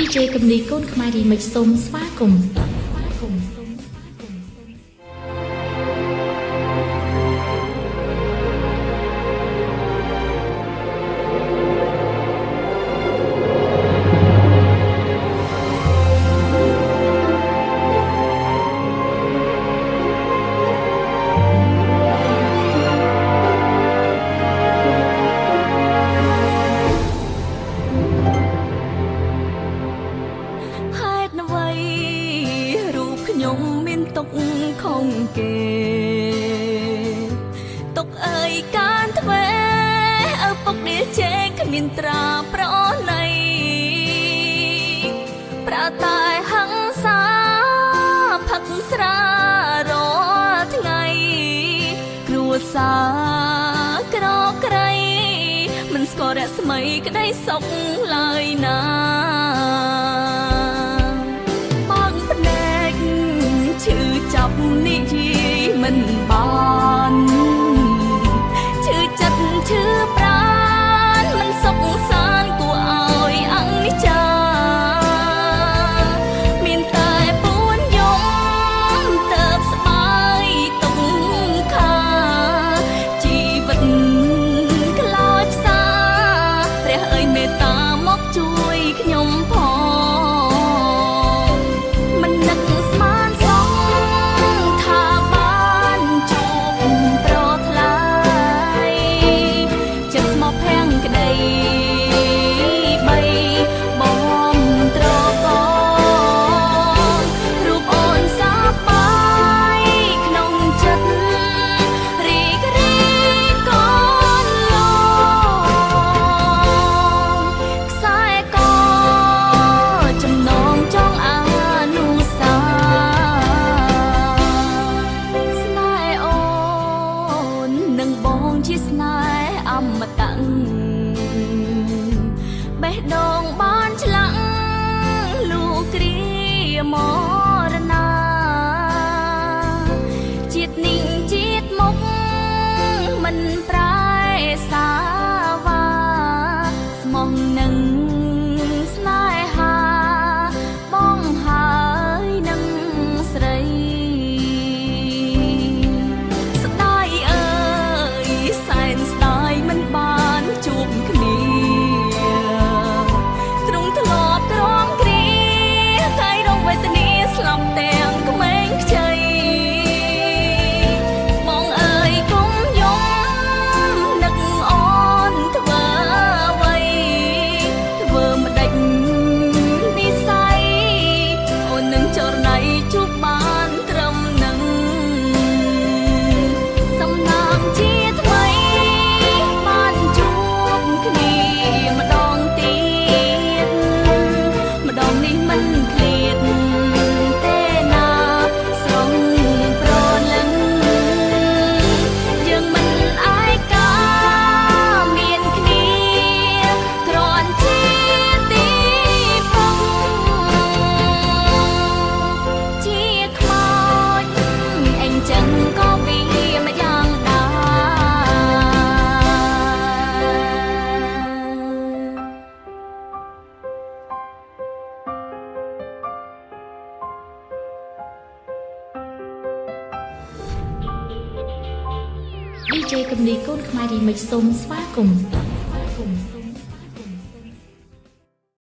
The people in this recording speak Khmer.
DJ កំនីកូនខ្មែរ Remix សូមស្វាគមន៍ខ្ញុំមានទុកខំគេទុកអើយកានទ្វេឪពុកនេះជេរគ្មានត្រាប្រណីប្រាតែហឹង្សាផឹកស្រារាល់ថ្ងៃគ្រួសារក្រក្រៃមិនស្គាល់រស្មីក្តីសុខឡើយណាចាប់និយាយមិនបានឈឺចិត្តឈឺប្រាណមិនសុខសានគួរឲ្យអនិច្ចាមានតែពួនយំទៅស្បាយទុកខាជីវិតខ្លោចផ្សាព្រះអើយមេត្តាមកជួយខ្ញុំផងជាស្នេហ៍អមតៈបេះដូងបានឆ្លាក់លោកគ្រាមរណាជាតិនេះជាតិមុខមិនប្រែសាវ៉ាស្មោះនឹងស្នេហាបងហើយនឹងស្រីជួបគ្នាទ្រង់ធ្លាប់ទ្រាំគ្រាកាយរងវេទនាស្លាប់ទាំងក្មេងខ្ចីបងអើយកុំយំនឹកអូនធ្វើអ្វីធ្វើមិនដេចនិស័យអូននឹងចរណៃជួបបានត្រឹមនឹងសំណាងជាថ្មីនេះមិនឃ្លាតទេណាស្រងប្រលឹងយើងមិនអាយកាមានគ្នាគ្រាន់ជាទីពឹងជាខ្មោចអញ្ចឹងក៏វាម្យ៉ាងដែរDJ កំនីកូនខ្មែរ Remix សូមស្វាគមន៍